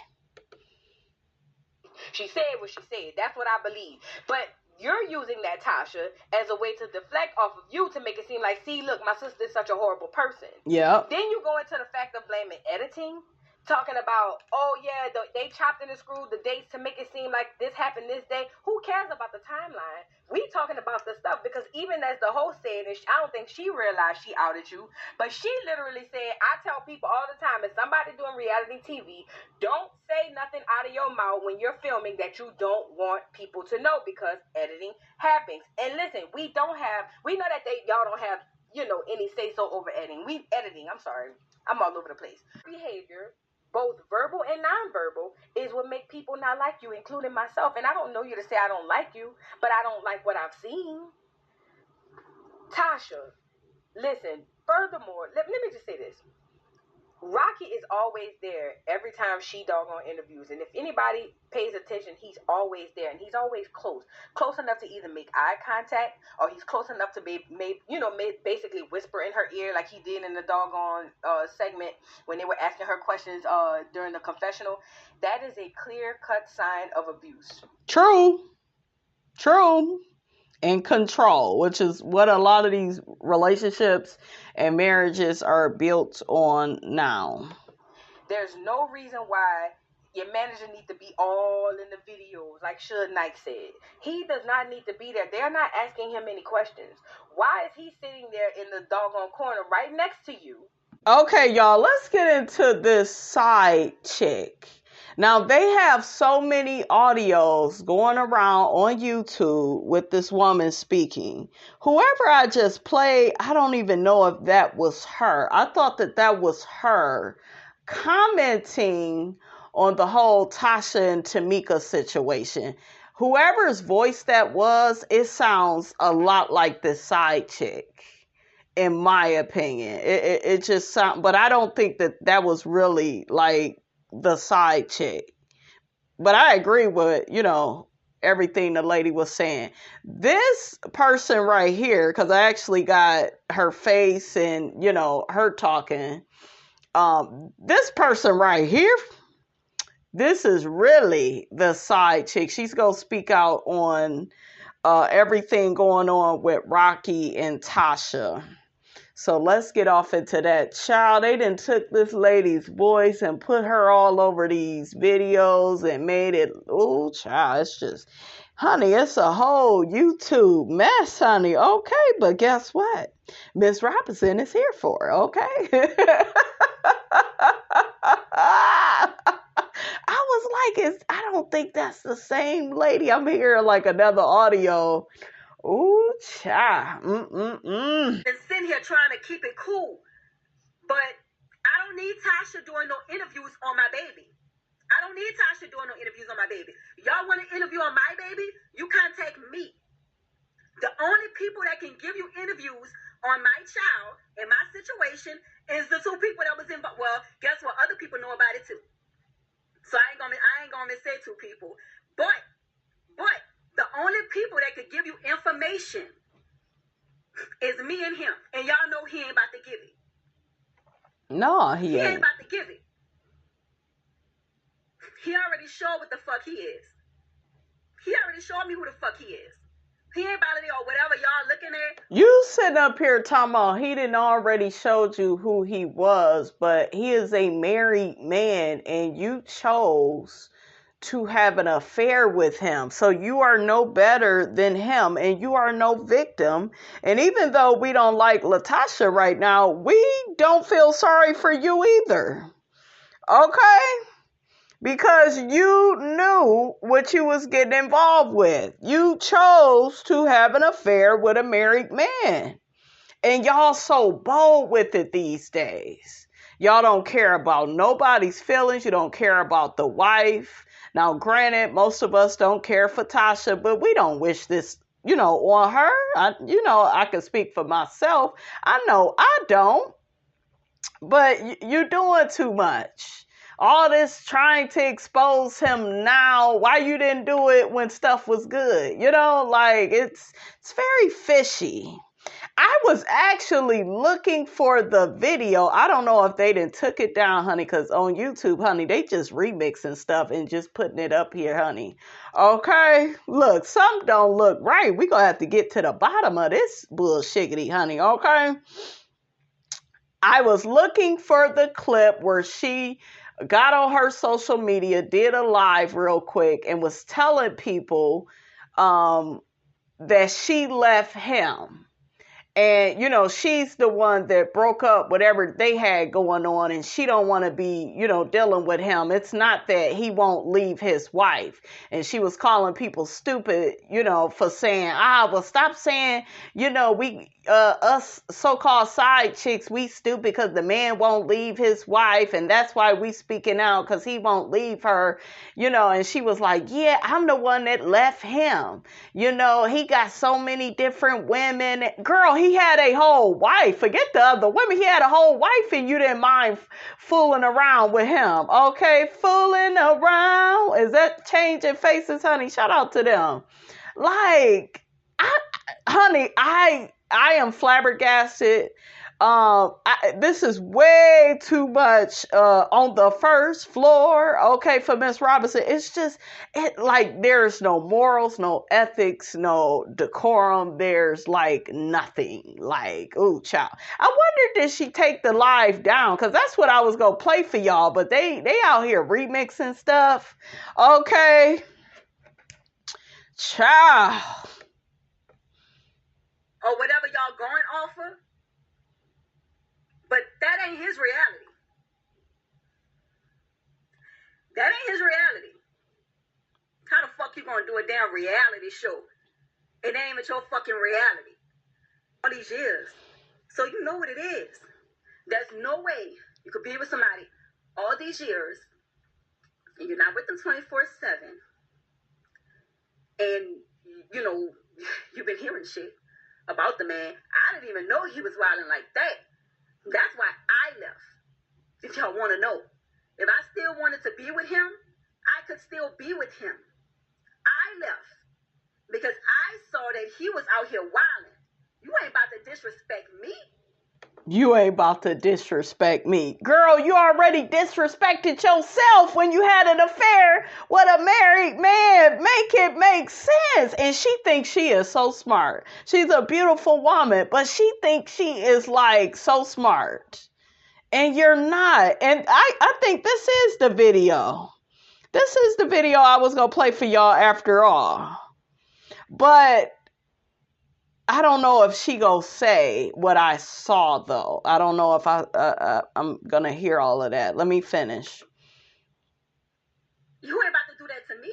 She said what she said. That's what I believe. But you're using that, Tasha, as a way to deflect off of you to make it seem like, see, look, my sister's such a horrible person. Yeah. Then you go into the fact of blaming editing, talking about, oh, yeah, they chopped and screwed the dates to make it seem like this happened this day. Who cares about the timeline? We talking about the stuff because even as the host said, and I don't think she realized she outed you, but she literally said, I tell people all the time, if somebody doing reality TV, don't say nothing out of your mouth when you're filming that you don't want people to know because editing happens. And listen, we know that y'all don't have, any say-so over editing. I'm all over the place. Behavior, both verbal and nonverbal, is what make people not like you, including myself. And I don't know you to say I don't like you, but I don't like what I've seen. Tasha, listen, furthermore, let me just say this. Rocky is always there every time she doggone interviews. And if anybody pays attention, he's always there. And he's always close enough to either make eye contact or he's close enough to basically whisper in her ear like he did in the doggone segment when they were asking her questions during the confessional. That is a clear-cut sign of abuse. True. And control, which is what a lot of these relationships and marriages are built on now. There's no reason why your manager needs to be all in the videos, like Suge Knight said. He does not need to be there. They're not asking him any questions. Why is he sitting there in the doggone corner right next to you? Okay, y'all, let's get into this side chick. Now, they have so many audios going around on YouTube with this woman speaking. Whoever I just played, I don't even know if that was her. I thought that was her commenting on the whole Tasha and Tamika situation. Whoever's voice that was, it sounds a lot like this side chick. In my opinion, it just sounds, but I don't think that was really like the side chick. But I agree with, everything the lady was saying. This person right here, because I actually got her face and, her talking. This person right here, this is really the side chick. She's going to speak out on everything going on with Rocky and Tasha. So let's get off into that. Child, they done took this lady's voice and put her all over these videos and made it, ooh, child, it's just, honey, it's a whole YouTube mess, honey. Okay, but guess what? Miss Robinson is here for it, okay? I was like, I don't think that's the same lady. I'm hearing like another audio Ooh, cha. And sitting here trying to keep it cool. But I don't need Tasha doing no interviews on my baby. I don't need Tasha doing no interviews on my baby. Y'all want to interview on my baby? You contact me. The only people that can give you interviews on my child and my situation is the two people that was involved. Well, guess what? Other people know about it too. So I ain't gonna say two people. But the only people that could give you information is me and him. And y'all know he ain't about to give it. No, he ain't ain't. about to give it. He already showed what the fuck he is. He already showed me who the fuck he is. He ain't about to or whatever y'all looking at. You sitting up here talking about he didn't already showed you who he was, but he is a married man and you chose to have an affair with him. So you are no better than him and you are no victim. And even though we don't like Latasha right now, we don't feel sorry for you either. Okay? Because you knew what you was getting involved with. You chose to have an affair with a married man. And y'all so bold with it these days. Y'all don't care about nobody's feelings. You don't care about the wife. Now, granted, most of us don't care for Tasha, but we don't wish this, on her. I can speak for myself. I know I don't. But you're doing too much. All this trying to expose him now. Why you didn't do it when stuff was good? It's very fishy. I was actually looking for the video. I don't know if they didn't took it down, honey, because on YouTube, honey, they just remixing stuff and just putting it up here, honey. Okay? Look, some don't look right. We gonna have to get to the bottom of this bullshiggity, honey, okay? I was looking for the clip where she got on her social media, did a live real quick, and was telling people that she left him. And, she's the one that broke up whatever they had going on, and she don't want to be, dealing with him. It's not that he won't leave his wife. And she was calling people stupid, for saying, well, stop saying, we, us so-called side chicks, we stupid because the man won't leave his wife, and that's why we speaking out, because he won't leave her, and she was like, yeah, I'm the one that left him. He got so many different women. Girl, he had a whole wife. Forget the other women. He had a whole wife and you didn't mind fooling around with him. Okay, fooling around. Is that changing faces, honey? Shout out to them. Honey, I am flabbergasted. This is way too much on the first floor, okay, for Miss Robinson. It's just, there's no morals, no ethics, no decorum. There's, nothing. Ooh, child. I wonder, did she take the live down? Because that's what I was going to play for y'all, but they out here remixing stuff, okay? Child. Or whatever y'all going off of. But that ain't his reality. That ain't his reality. How the fuck you gonna do a damn reality show? It ain't even your fucking reality. All these years. So you know what it is. There's no way you could be with somebody all these years and you're not with them 24/7. And, you've been hearing shit about the man. I didn't even know he was wilding like that. That's why I left. If y'all want to know. If I still wanted to be with him, I could still be with him. I left because I saw that he was out here wilding. You ain't about to disrespect me. You ain't about to disrespect me. Girl, you already disrespected yourself when you had an affair with a married man. Make it make sense. And she thinks she is so smart. She's a beautiful woman, but she thinks she is so smart. And you're not. And I think this is the video. This is the video I was going to play for y'all after all. But I don't know if she gonna say what I saw, though. I don't know if I'm gonna hear all of that. Let me finish. You ain't about to do that to me.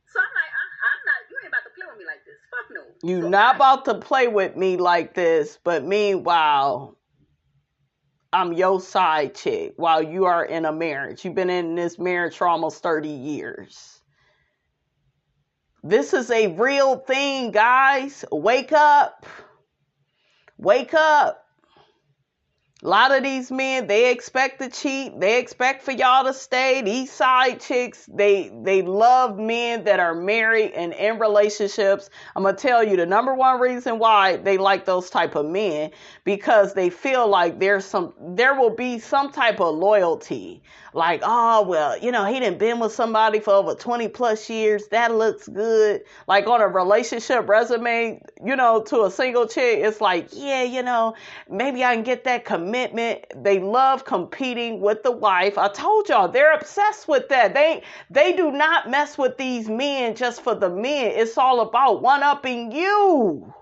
So I'm like, I'm not, you ain't about to play with me like this. Fuck no. You So not about to play with me like this, but meanwhile, I'm your side chick while you are in a marriage. You've been in this marriage for almost 30 years. This is a real thing, guys. Wake up. Wake up. A lot of these men, they expect to cheat. They expect for y'all to stay. These side chicks, they love men that are married and in relationships. I'm going to tell you the number one reason why they like those type of men, because they feel like there will be some type of loyalty. Like, oh, well, he done been with somebody for over 20 plus years. That looks good. Like on a relationship resume, to a single chick, it's like, yeah, maybe I can get that commitment. They love competing with the wife. I told y'all, they're obsessed with that. They do not mess with these men just for the men. It's all about one-upping you.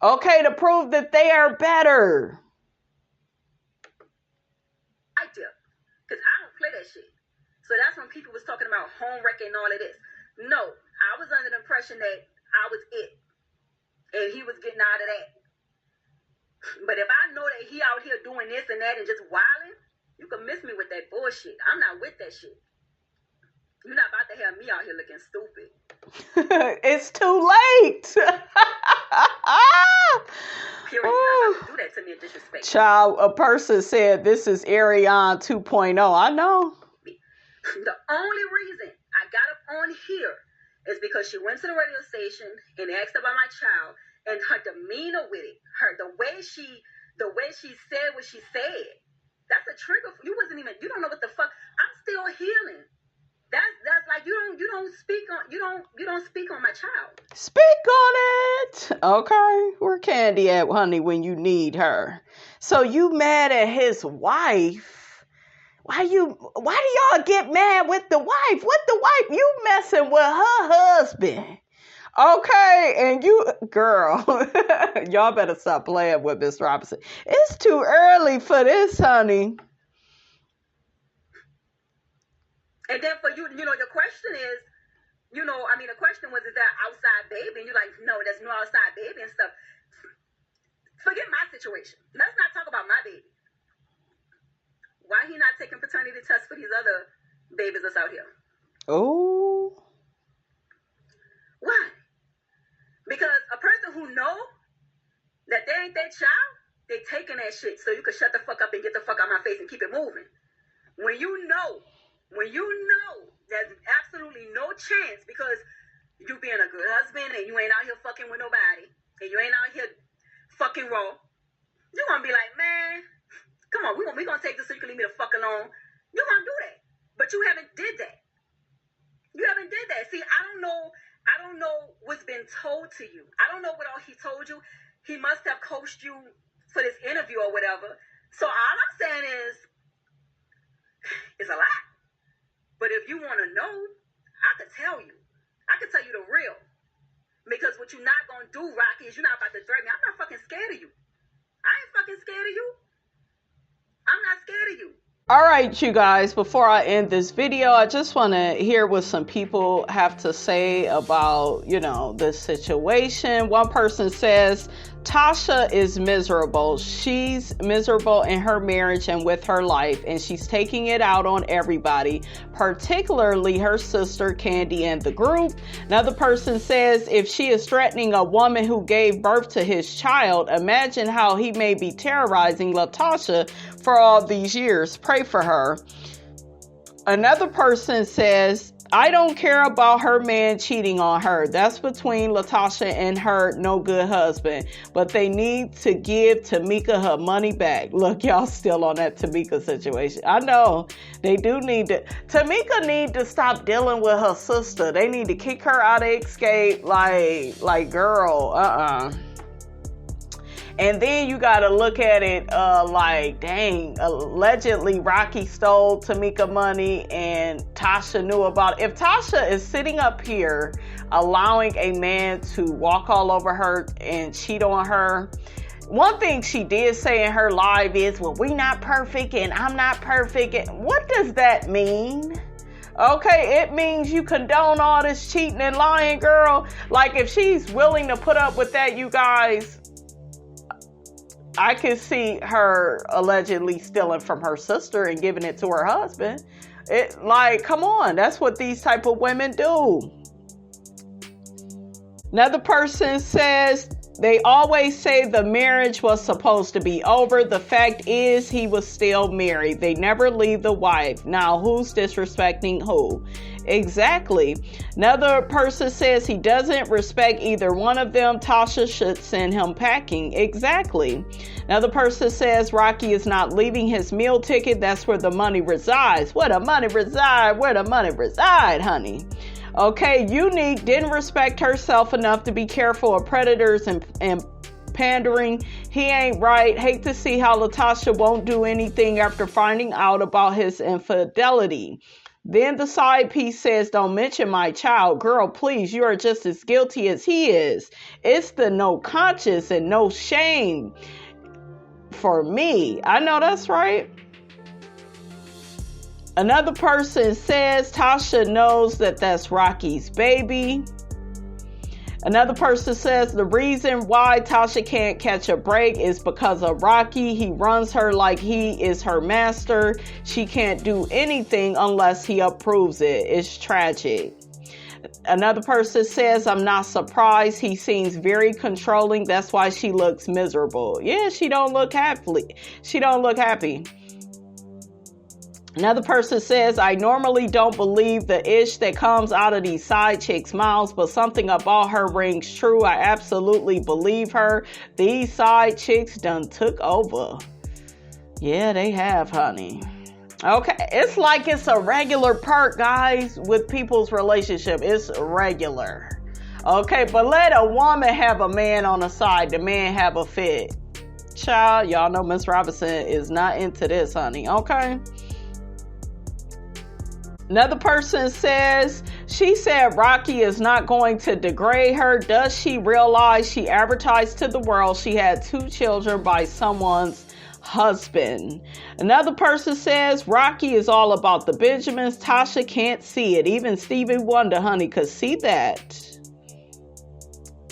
Okay, to prove that they are better. I do. Because I don't play that shit. So that's when people was talking about home wrecking and all of this. No, I was under the impression that I was it. And he was getting out of that. But if I know that he out here doing this and that and just wilding, you can miss me with that bullshit. I'm not with that shit. You're not about to have me out here looking stupid. It's too late. Period. You're not about to do that to me in disrespect. Child, a person said this is Ariane 2.0. I know. The only reason I got up on here is because she went to the radio station and asked about my child, and her demeanor with it, the way she said what she said, that's a trigger. You don't know what the fuck. I'm still healing. That's like you don't speak on my child. Speak on it. Okay, where Kandi at, honey, when you need her? So you mad at his wife? Why do y'all get mad with the wife? What the wife? You messing with her husband. Okay, and you, girl, y'all better stop playing with Miss Robinson. It's too early for this, honey. And then for you, your question is, the question was, is that outside baby? And you're like, no, there's no outside baby and stuff. Forget my situation. Let's not talk about my baby. Why he not taking paternity tests for these other babies that's out here? Oh. Why? Because a person who know that they ain't their child, they taking that shit so you can shut the fuck up and get the fuck out of my face and keep it moving. When you know there's absolutely no chance, because you being a good husband and you ain't out here fucking with nobody and you ain't out here fucking raw, you gonna be like, man, come on, we gonna take this so you can leave me the fuck alone. You gonna do that. But you haven't did that. You haven't did that. See, I don't know what's been told to you. I don't know what all he told you. He must have coached you for this interview or whatever. So all I'm saying is, it's a lot. But if you want to know, I could tell you. I could tell you the real. Because what you're not going to do, Rocky, is you're not about to threaten me. I'm not fucking scared of you. I ain't fucking scared of you. I'm not scared of you. All right, you guys, before I end this video, I just want to hear what some people have to say about, this situation. One person says, Tasha is miserable. She's miserable in her marriage and with her life, and she's taking it out on everybody, particularly her sister, Kandi, and the group. Another person says, if she is threatening a woman who gave birth to his child, imagine how he may be terrorizing LaTasha for all these years. Pray for her. Another person says, I don't care about her man cheating on her. That's between LaTasha and her no good husband. But they need to give Tamika her money back. Look, y'all still on that Tamika situation. I know they do need to. Tamika need to stop dealing with her sister. They need to kick her out of Escape. Like girl, And then you got to look at it like, dang, allegedly Rocky stole Tamika money and Tasha knew about it. If Tasha is sitting up here allowing a man to walk all over her and cheat on her, one thing she did say in her live is, well, we not perfect and I'm not perfect. What does that mean? Okay, it means you condone all this cheating and lying, girl. Like, if she's willing to put up with that, you guys, I could see her allegedly stealing from her sister and giving it to her husband. It, like, come on, that's what these type of women do. Another person says, they always say the marriage was supposed to be over. The fact is he was still married. They never leave the wife. Now, who's disrespecting who? Exactly. Another person says he doesn't respect either one of them. Tasha should send him packing. Exactly. Another person says Rocky is not leaving his meal ticket. That's where the money resides. Where the money reside? Where the money reside, honey? Okay, Unique didn't respect herself enough to be careful of predators and pandering. He ain't right. Hate to see how Latasha won't do anything after finding out about his infidelity. Then the side piece says, don't mention my child. Girl, please, you are just as guilty as he is. It's the no conscience and no shame for me. I know that's right. Another person says Tasha knows that that's Rocky's baby. Another person says the reason why Tasha can't catch a break is because of Rocky. He runs her like he is her master. She can't do anything unless he approves it. It's tragic. Another person says, I'm not surprised. He seems very controlling. That's why she looks miserable. Yeah, she don't look happy. She don't look happy. Another person says, I normally don't believe the ish that comes out of these side chicks' mouths, but something about her rings true. I absolutely believe her. These side chicks done took over. Yeah, they have, honey. Okay, it's like it's a regular perk, guys, with people's relationship. It's regular. Okay, but let a woman have a man on the side, the man have a fit. Child, y'all know Miss Robinson is not into this, honey, okay? Another person says, she said Rocky is not going to degrade her. Does she realize she advertised to the world she had 2 children by someone's husband? Another person says Rocky is all about the Benjamins. Tasha can't see it. Even Stevie Wonder, honey, could see that.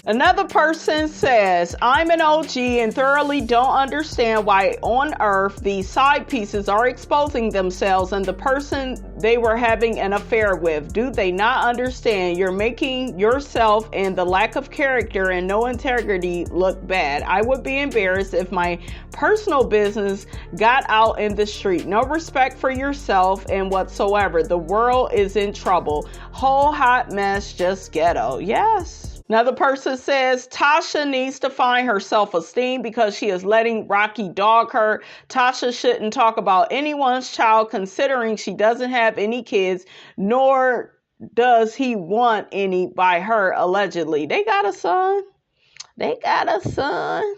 Another person says, I'm an OG and thoroughly don't understand why on earth these side pieces are exposing themselves and the person they were having an affair with. Do they not understand you're making yourself and the lack of character and no integrity look bad? I would be embarrassed if my personal business got out in the street. No respect for yourself and whatsoever. The world is in trouble. Whole hot mess, just ghetto. Yes. Another person says Tasha needs to find her self-esteem because she is letting Rocky dog her. Tasha shouldn't talk about anyone's child considering she doesn't have any kids, nor does he want any by her allegedly. They got a son. They got a son.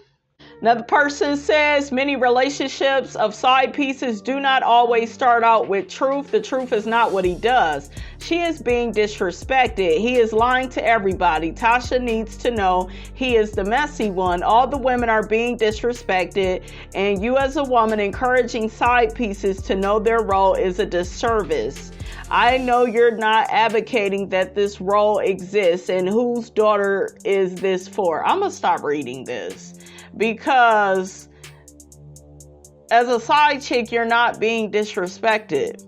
Another person says many relationships of side pieces do not always start out with truth. The truth is not what he does. She is being disrespected. He is lying to everybody. Tasha needs to know he is the messy one. All the women are being disrespected, and you as a woman encouraging side pieces to know their role is a disservice. I know you're not advocating that this role exists, and whose daughter is this for? I'm going to stop reading this. Because as a side chick, you're not being disrespected.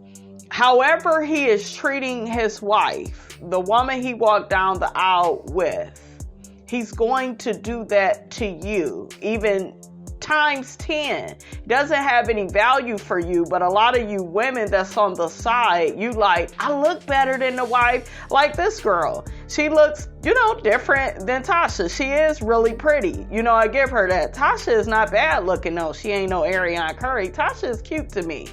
However he is treating his wife, the woman he walked down the aisle with, he's going to do that to you, even times 10. Doesn't have any value for you, but a lot of you women that's on the side, you like, I look better than the wife. Like this girl, she looks, different than Tasha. She is really pretty. I give her that. Tasha is not bad looking though. She ain't no Ariana Curry. Tasha is cute to me.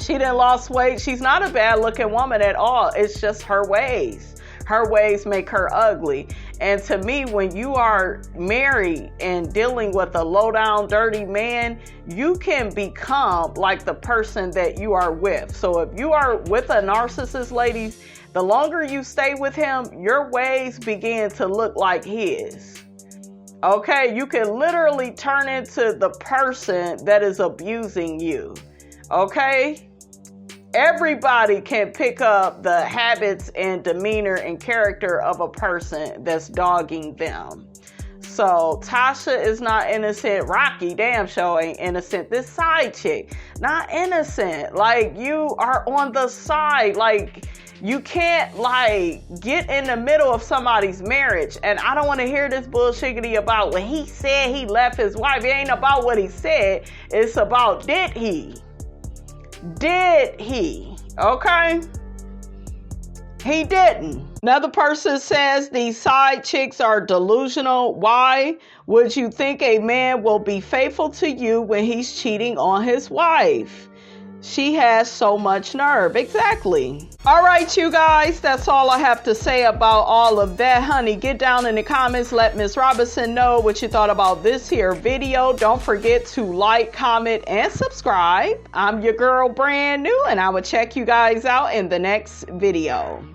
She done lost weight. She's not a bad looking woman at all. It's just her ways. Her ways make her ugly. And to me, when you are married and dealing with a low down, dirty man, you can become like the person that you are with. So if you are with a narcissist, ladies, the longer you stay with him, your ways begin to look like his. Okay, you can literally turn into the person that is abusing you. Okay? Everybody can pick up the habits and demeanor and character of a person that's dogging them. So Tasha is not innocent. Rocky damn sure ain't innocent. This side chick, not innocent. Like, you are on the side. Like, you can't, like, get in the middle of somebody's marriage. And I don't want to hear this bullshiggity about when he said he left his wife. It ain't about what he said. It's about did he? Did he? Okay? He didn't. Another person says these side chicks are delusional. Why would you think a man will be faithful to you when he's cheating on his wife? She has so much nerve. Exactly. All right, you guys, that's all I have to say about all of that, honey. Get down in the comments. Let Miss Robinson know what you thought about this here video. Don't forget to like, comment, and subscribe. I'm your girl, brand new, and I will check you guys out in the next video.